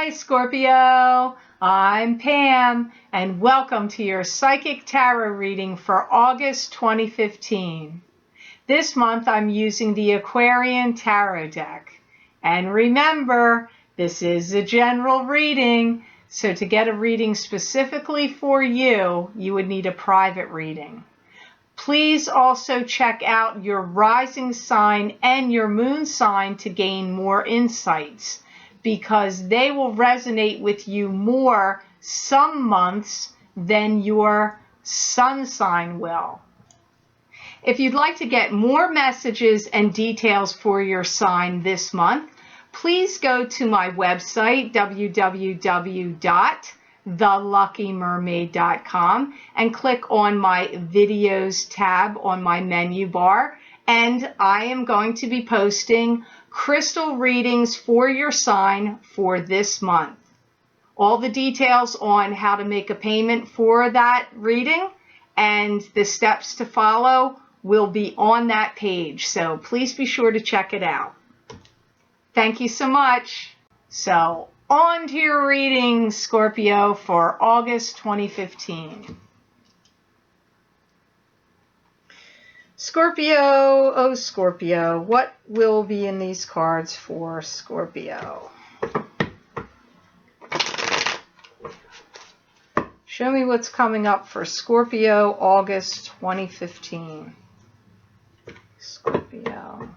Hi, Scorpio. I'm Pam, and welcome to your Psychic Tarot reading for August 2015. This month, I'm using the Aquarian Tarot deck. And remember, this is a general reading, so to get a reading specifically for you, you would need a private reading. Please also check out your rising sign and your moon sign to gain more insights, because they will resonate with you more some months than your sun sign will. If you'd like to get more messages and details for your sign this month, please go to my website, www.theluckymermaid.com, and click on my videos tab on my menu bar. And I am going to be posting crystal readings for your sign for this month. All the details on how to make a payment for that reading and the steps to follow will be on that page, so please be sure to check it out. Thank you so much. So on to your reading, Scorpio, for August 2015. Scorpio, oh Scorpio, what will be in these cards for Scorpio? Show me what's coming up for Scorpio, August 2015. Scorpio.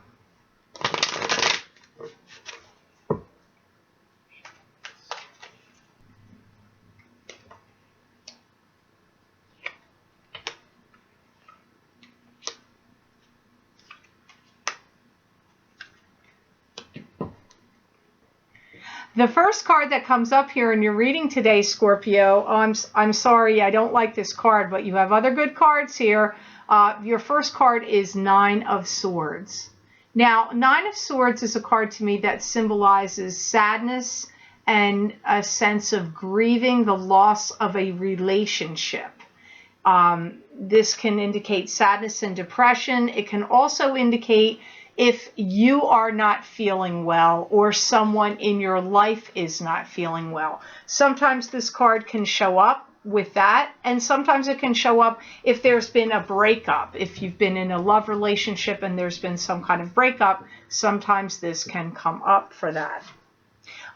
The first card that comes up here in your reading today, Scorpio, I'm sorry, I don't like this card, but you have other good cards here. Your first card is Nine of Swords. Now, Nine of Swords is a card to me that symbolizes sadness and a sense of grieving the loss of a relationship. This can indicate sadness and depression. It can also indicate if you are not feeling well or someone in your life is not feeling well. Sometimes this card can show up with that, and sometimes it can show up if there's been a breakup. If you've been in a love relationship and there's been some kind of breakup, sometimes this can come up for that.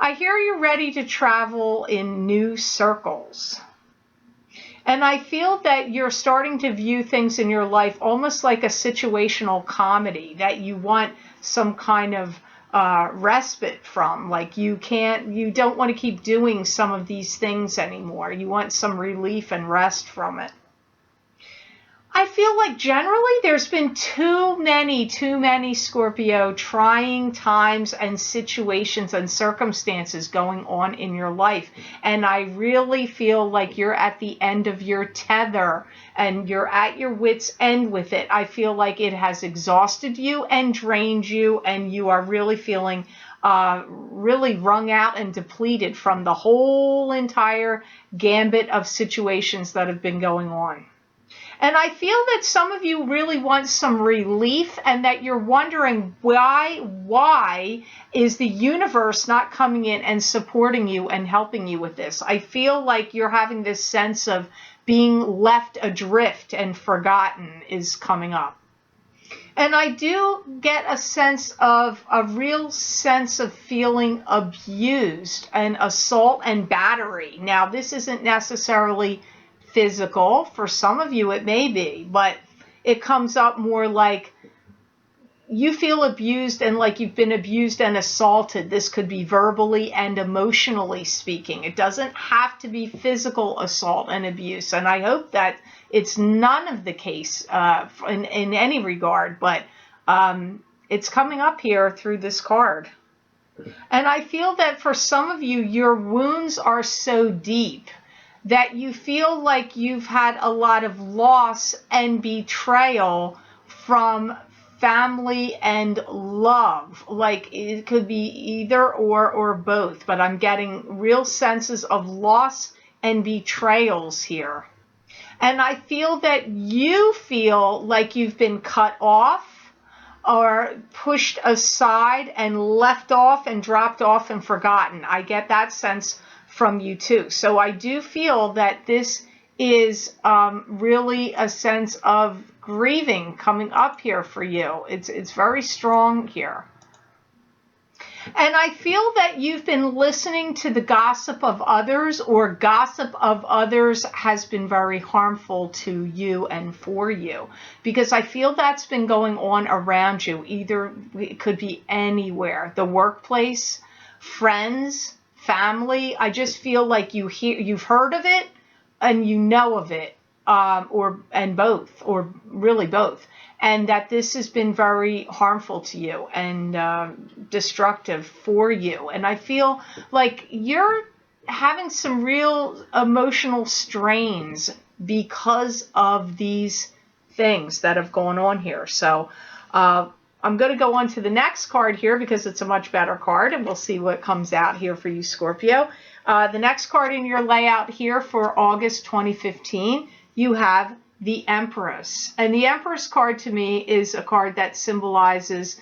I hear you're ready to travel in new circles. And I feel that you're starting to view things in your life almost like a situational comedy that you want some kind of respite from. Like you don't want to keep doing some of these things anymore. You want some relief and rest from it. I feel like generally there's been too many Scorpio trying times and situations and circumstances going on in your life. And I really feel like you're at the end of your tether and you're at your wit's end with it. I feel like it has exhausted you and drained you, and you are really feeling really wrung out and depleted from the whole entire gambit of situations that have been going on. And I feel that some of you really want some relief, and that you're wondering why is the universe not coming in and supporting you and helping you with this? I feel like you're having this sense of being left adrift and forgotten is coming up. And I do get a real sense of feeling abused and assault and battery. Now, this isn't necessarily physical. For some of you it may be, but it comes up more like you feel abused and like you've been abused and assaulted. This could be verbally and emotionally speaking. It doesn't have to be physical assault and abuse, and I hope that it's none of the case in any regard, but it's coming up here through this card. And I feel that for some of you, your wounds are so deep that you feel like you've had a lot of loss and betrayal from family and love. Like it could be either or both, but I'm getting real senses of loss and betrayals here. And I feel that you feel like you've been cut off are pushed aside and left off and dropped off and forgotten. I get that sense from you too. So I do feel that this is really a sense of grieving coming up here for you. It's very strong here. And I feel that you've been listening to the gossip of others, or gossip of others has been very harmful to you and for you, because I feel that's been going on around you. Either it could be anywhere, the workplace, friends, family. I just feel like you've heard of it and you know of it, and both, or really both. And that this has been very harmful to you and destructive for you. And I feel like you're having some real emotional strains because of these things that have gone on here. So I'm going to go on to the next card here because it's a much better card, and we'll see what comes out here for you, Scorpio. The next card in your layout here for August 2015, you have the Empress. And the Empress card to me is a card that symbolizes,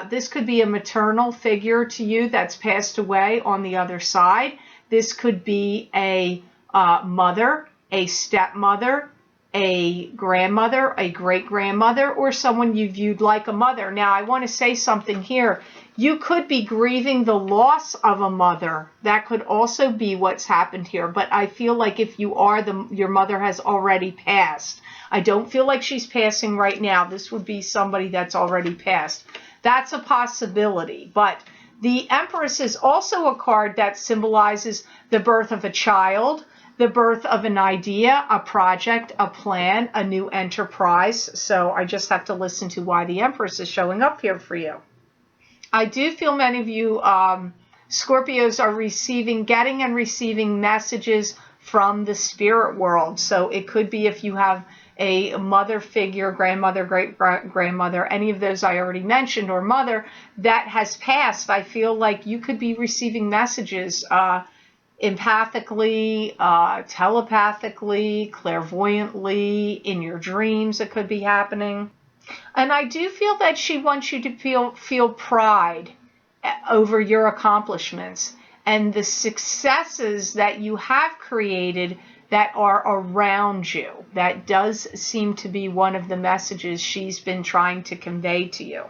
this could be a maternal figure to you that's passed away on the other side. This could be a mother, a stepmother, a grandmother, a great-grandmother, or someone you viewed like a mother. Now, I want to say something here. You could be grieving the loss of a mother. That could also be what's happened here. But I feel like if you are, your mother has already passed. I don't feel like she's passing right now. This would be somebody that's already passed. That's a possibility. But the Empress is also a card that symbolizes the birth of a child, the birth of an idea, a project, a plan, a new enterprise. So I just have to listen to why the Empress is showing up here for you. I do feel many of you Scorpios are getting and receiving messages from the spirit world. So it could be if you have a mother figure, grandmother, great-grandmother, any of those I already mentioned, or mother that has passed. I feel like you could be receiving messages empathically, telepathically, clairvoyantly, in your dreams it could be happening. And I do feel that she wants you to feel pride over your accomplishments and the successes that you have created that are around you. That does seem to be one of the messages she's been trying to convey to you.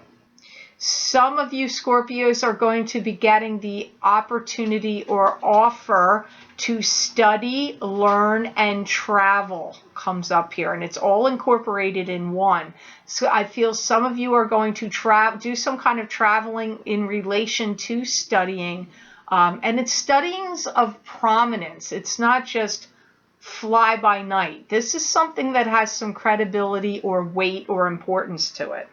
Some of you Scorpios are going to be getting the opportunity or offer to study, learn, and travel comes up here. And it's all incorporated in one. So I feel some of you are going to do some kind of traveling in relation to studying. And it's studyings of prominence. It's not just fly by night. This is something that has some credibility or weight or importance to it.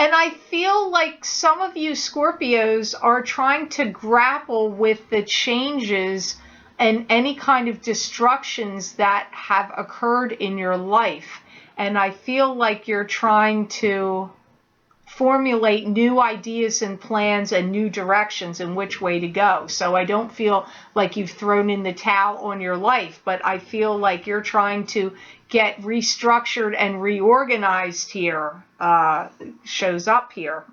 And I feel like some of you Scorpios are trying to grapple with the changes and any kind of destructions that have occurred in your life. And I feel like you're trying to formulate new ideas and plans and new directions in which way to go. So I don't feel like you've thrown in the towel on your life, but I feel like you're trying to get restructured and reorganized here, shows up here.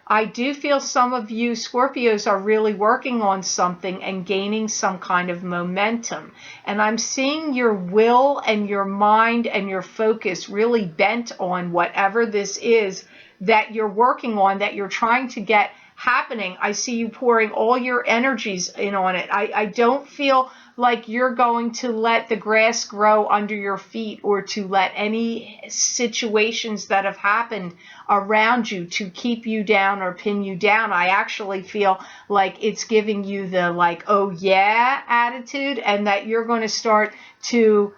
I do feel some of you Scorpios are really working on something and gaining some kind of momentum. And I'm seeing your will and your mind and your focus really bent on whatever this is that you're working on, that you're trying to get happening. I see you pouring all your energies in on it. I don't feel like you're going to let the grass grow under your feet or to let any situations that have happened around you to keep you down or pin you down. I actually feel like it's giving you the like, oh yeah attitude, and that you're going to start to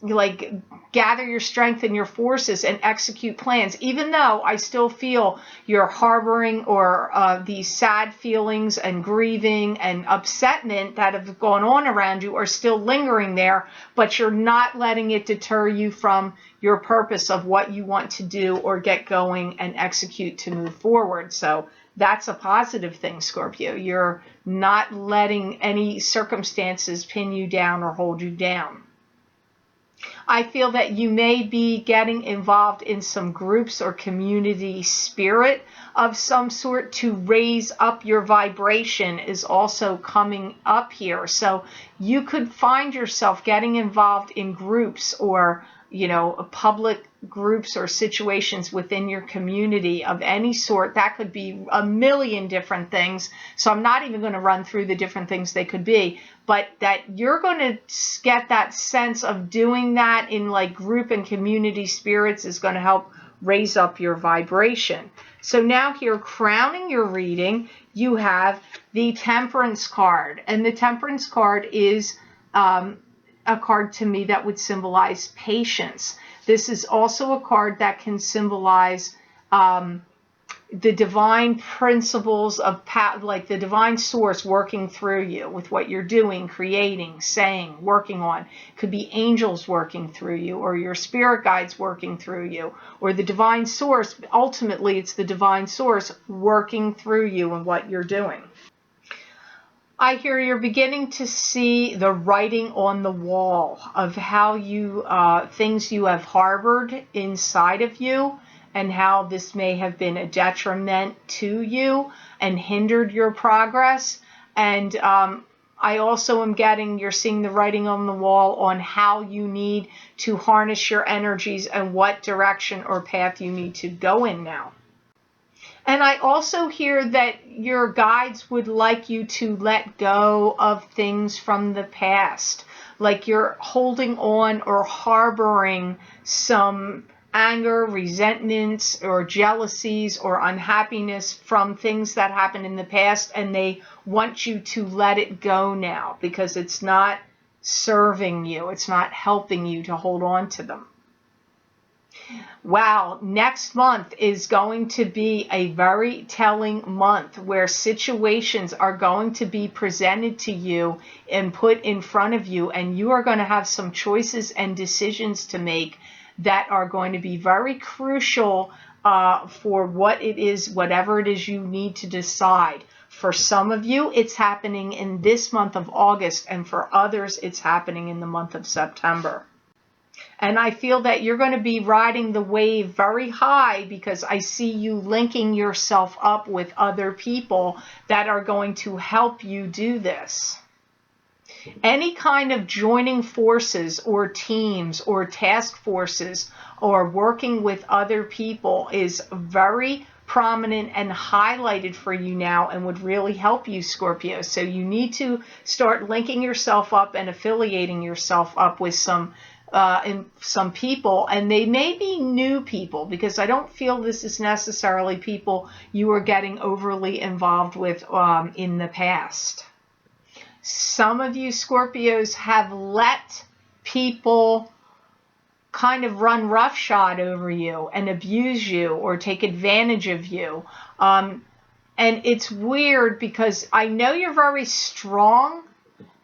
like gather your strength and your forces and execute plans, even though I still feel you're harboring or these sad feelings and grieving and upsetment that have gone on around you are still lingering there, but you're not letting it deter you from your purpose of what you want to do or get going and execute to move forward. So that's a positive thing, Scorpio. You're not letting any circumstances pin you down or hold you down. I feel that you may be getting involved in some groups or community spirit of some sort to raise up your vibration is also coming up here. So you could find yourself getting involved in groups or, public groups or situations within your community of any sort. That could be a million different things. So I'm not even going to run through the different things they could be, but that you're going to get that sense of doing that in like group and community spirits is going to help raise up your vibration. So now here, crowning your reading, you have the Temperance card. And the Temperance card is a card to me that would symbolize patience. This is also a card that can symbolize the divine principles of like the divine source working through you with what you're doing, creating, saying, working on. It could be angels working through you, or your spirit guides working through you, or the divine source. Ultimately, it's the divine source working through you and what you're doing. I hear you're beginning to see the writing on the wall of how you, things you have harbored inside of you, and how this may have been a detriment to you and hindered your progress. And I also am you're seeing the writing on the wall on how you need to harness your energies and what direction or path you need to go in now. And I also hear that your guides would like you to let go of things from the past, like you're holding on or harboring some anger, resentments, or jealousies or unhappiness from things that happened in the past, and they want you to let it go now because it's not serving you, it's not helping you to hold on to them. Wow, next month is going to be a very telling month where situations are going to be presented to you and put in front of you, and you are going to have some choices and decisions to make that are going to be very crucial for what it is, whatever it is you need to decide. For some of you, it's happening in this month of August, and for others, it's happening in the month of September. And I feel that you're going to be riding the wave very high because I see you linking yourself up with other people that are going to help you do this. Any kind of joining forces or teams or task forces or working with other people is very prominent and highlighted for you now and would really help you, Scorpio. So you need to start linking yourself up and affiliating yourself up with some people, and they may be new people because I don't feel this is necessarily people you are getting overly involved with in the past. Some of you Scorpios have let people kind of run roughshod over you and abuse you or take advantage of you. And it's weird because I know you're very strong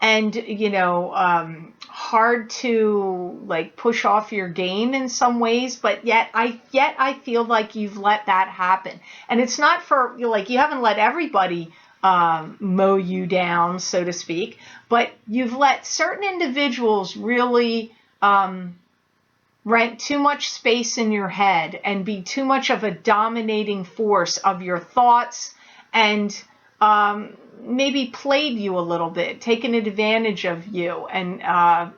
and, hard to like push off your game in some ways, but yet I feel like you've let that happen. And it's not for, like, you haven't let everybody mow you down, so to speak, but you've let certain individuals really rent too much space in your head and be too much of a dominating force of your thoughts, and maybe played you a little bit, taken advantage of you, and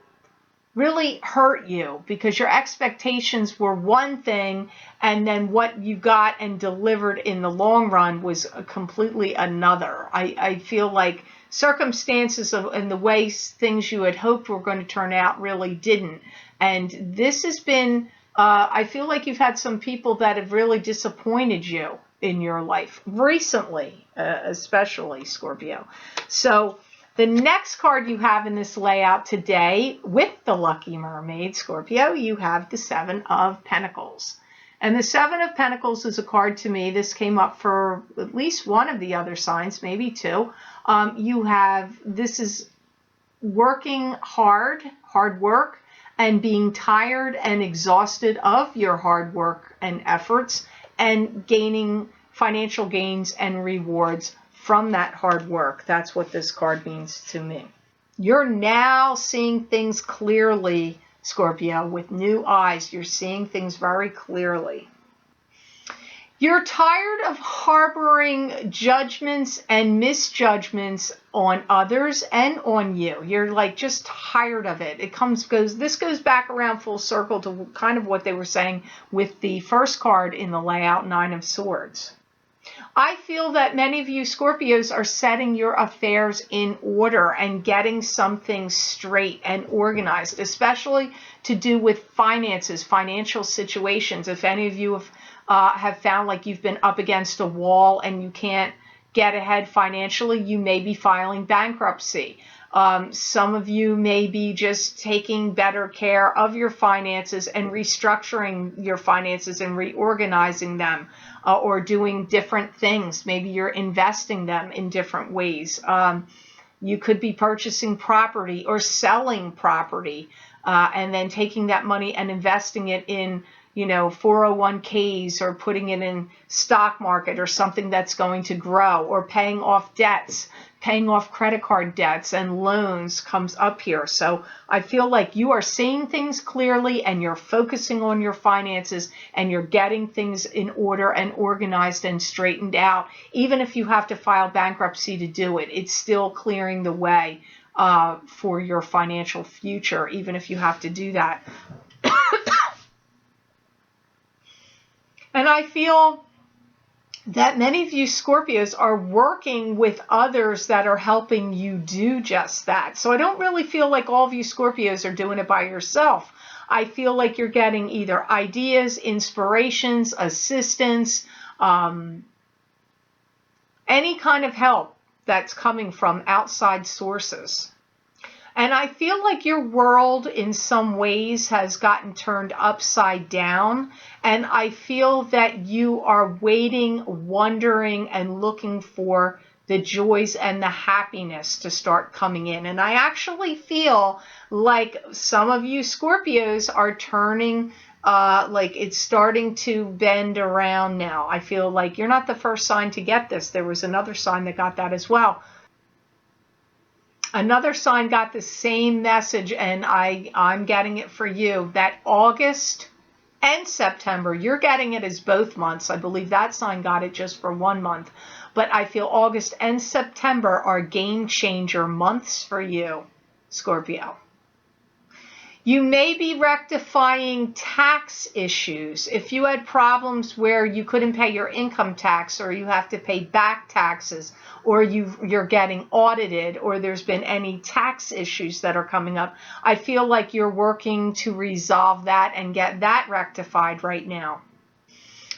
really hurt you because your expectations were one thing, and then what you got and delivered in the long run was completely another. I feel like circumstances and the way things you had hoped were going to turn out really didn't. And this has been, I feel like you've had some people that have really disappointed you in your life recently, especially, Scorpio. So the next card you have in this layout today with the Lucky Mermaid, Scorpio, you have the Seven of Pentacles. And the Seven of Pentacles is a card to me. This came up for at least one of the other signs, maybe two. This is working hard work, and being tired and exhausted of your hard work and efforts, and gaining financial gains and rewards from that hard work. That's what this card means to me. You're now seeing things clearly, Scorpio, with new eyes. You're seeing things very clearly. You're tired of harboring judgments and misjudgments on others and on you. You're like just tired of it. This goes back around full circle to kind of what they were saying with the first card in the layout, Nine of Swords. I feel that many of you Scorpios are setting your affairs in order and getting some things straight and organized, especially to do with finances, financial situations. If any of you have found like you've been up against a wall and you can't get ahead financially, you may be filing bankruptcy. Some of you may be just taking better care of your finances and restructuring your finances and reorganizing them, or doing different things. Maybe you're investing them in different ways. You could be purchasing property or selling property, and then taking that money and investing it in 401ks, or putting it in stock market or something that's going to grow, or paying off debts, paying off credit card debts and loans comes up here. So I feel like you are seeing things clearly and you're focusing on your finances and you're getting things in order and organized and straightened out. Even if you have to file bankruptcy to do it, it's still clearing the way for your financial future, even if you have to do that. And I feel that many of you Scorpios are working with others that are helping you do just that. So I don't really feel like all of you Scorpios are doing it by yourself. I feel like you're getting either ideas, inspirations, assistance, any kind of help that's coming from outside sources. And I feel like your world in some ways has gotten turned upside down. And I feel that you are waiting, wondering, and looking for the joys and the happiness to start coming in. And I actually feel like some of you Scorpios are turning, like it's starting to bend around now. I feel like you're not the first sign to get this. There was another sign that got that as well. Another sign got the same message, and I'm getting it for you, that August and September, you're getting it as both months. I believe that sign got it just for 1 month. But I feel August and September are game changer months for you, Scorpio. You may be rectifying tax issues. If you had problems where you couldn't pay your income tax, or you have to pay back taxes, or you're getting audited, or there's been any tax issues that are coming up, I feel like you're working to resolve that and get that rectified right now.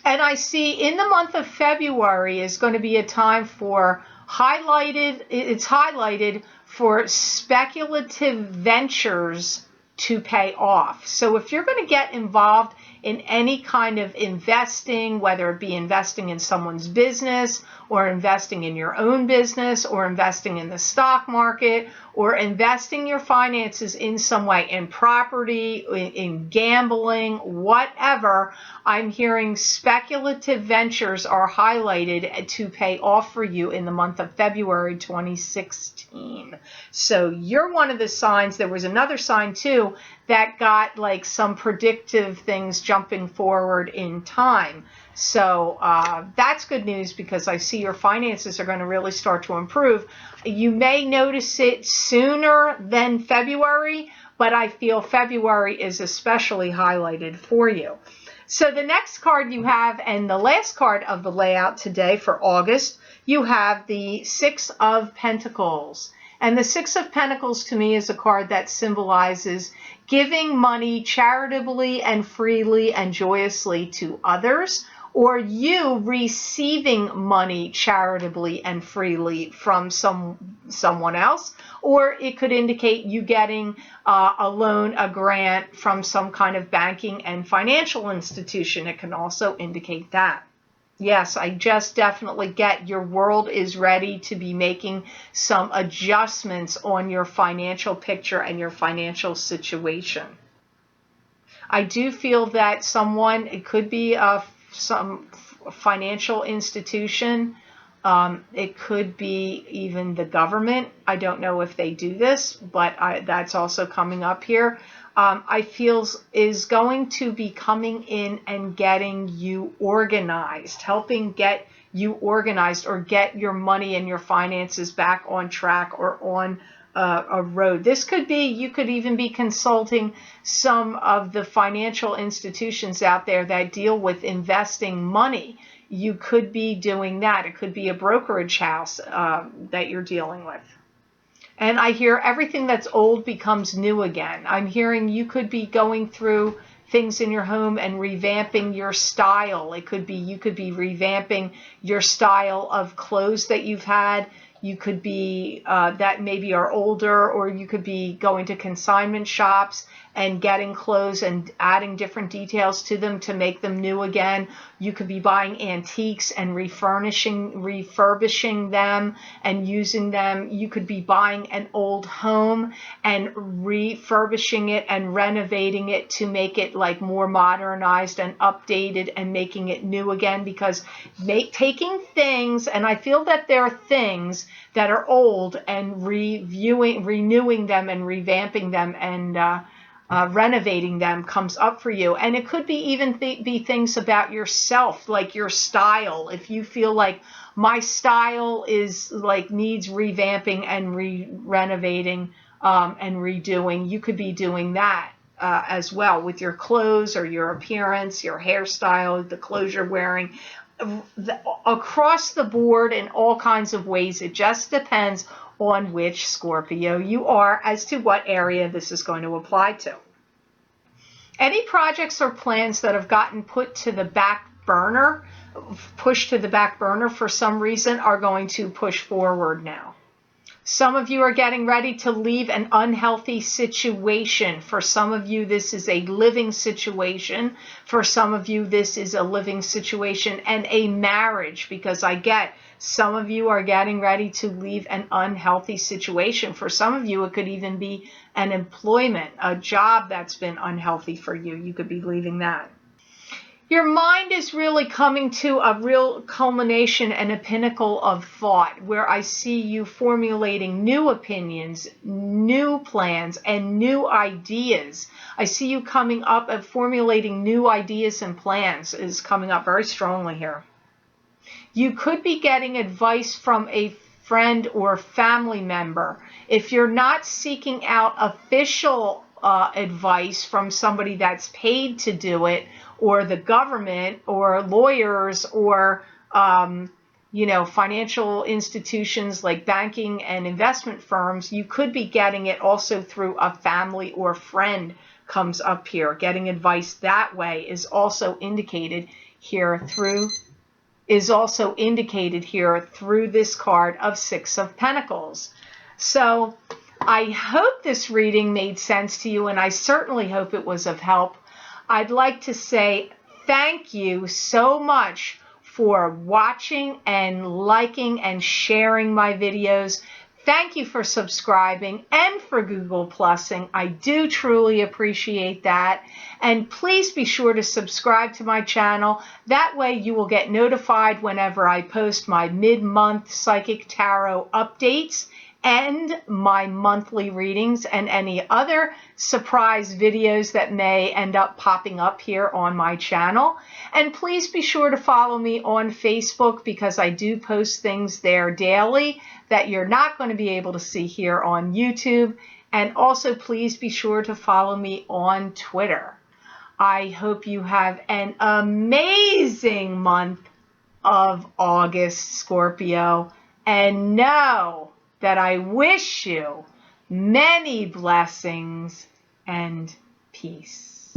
And I see in the month of February is going to be a time for it's highlighted for speculative ventures to pay off. So if you're going to get involved in any kind of investing, whether it be investing in someone's business, or investing in your own business, or investing in the stock market, or investing your finances in some way, in property, in gambling, whatever, I'm hearing speculative ventures are highlighted to pay off for you in the month of February 2016. So you're one of the signs. There was another sign too that got like some predictive things jumping forward in time. So that's good news, because I see your finances are going to really start to improve. You may notice it sooner than February, but I feel February is especially highlighted for you. So the next card you have, and the last card of the layout today for August, you have the Six of Pentacles. And the Six of Pentacles to me is a card that symbolizes giving money charitably and freely and joyously to others, or you receiving money charitably and freely from someone else, or it could indicate you getting a loan, a grant from some kind of banking and financial institution. It can also indicate that. Yes, I just definitely get your world is ready to be making some adjustments on your financial picture and your financial situation. I do feel that it could be some financial institution, It could be even the government. I don't know if they do this, but that's also coming up here. I feel is going to be coming in and getting you organized, helping get you organized or get your money and your finances back on track or on a road. This could be, you could even be consulting some of the financial institutions out there that deal with investing money. You could be doing that. It could be a brokerage house that you're dealing with. And I hear everything that's old becomes new again. I'm hearing you could be going through things in your home and revamping your style. It could be, you could be revamping your style of clothes that you've had. You could be that maybe are older, or you could be going to consignment shops and getting clothes and adding different details to them to make them new again. You could be buying antiques and refurbishing them and using them. You could be buying an old home and refurbishing it and renovating it to make it like more modernized and updated and making it new again, because taking things, and I feel that there are things that are old, and renewing them and revamping them and renovating them comes up for you. And it could be even be things about yourself, like your style. If you feel like my style is like needs revamping and renovating and redoing, you could be doing that as well with your clothes or your appearance, your hairstyle, the clothes you're wearing. Across the board in all kinds of ways. It just depends on which Scorpio you are as to what area this is going to apply to. Any projects or plans that have gotten pushed to the back burner for some reason are going to push forward now. Some of you are getting ready to leave an unhealthy situation. For some of you, this is a living situation. For some of you, this is a living situation and a marriage, because I get some of you are getting ready to leave an unhealthy situation. For some of you, it could even be an employment, a job that's been unhealthy for you. You could be leaving that. Your mind is really coming to a real culmination and a pinnacle of thought, where I see you formulating new opinions, new plans, and new ideas. I see you coming up and formulating new ideas and plans is coming up very strongly here. You could be getting advice from a friend or family member. If you're not seeking out official advice from somebody that's paid to do it, or the government, or lawyers, or financial institutions like banking and investment firms, you could be getting it also through a family or friend comes up here. Getting advice that way is also indicated here through this card of Six of Pentacles. So I hope this reading made sense to you, and I certainly hope it was of help. I'd like to say thank you so much for watching and liking and sharing my videos. Thank you for subscribing and for Google Plusing. I do truly appreciate that. And please be sure to subscribe to my channel. That way you will get notified whenever I post my mid-month Psychic Tarot updates and my monthly readings and any other surprise videos that may end up popping up here on my channel. And please be sure to follow me on Facebook, because I do post things there daily that you're not going to be able to see here on YouTube. And also please be sure to follow me on Twitter. I hope you have an amazing month of August, Scorpio, and know that I wish you many blessings and peace.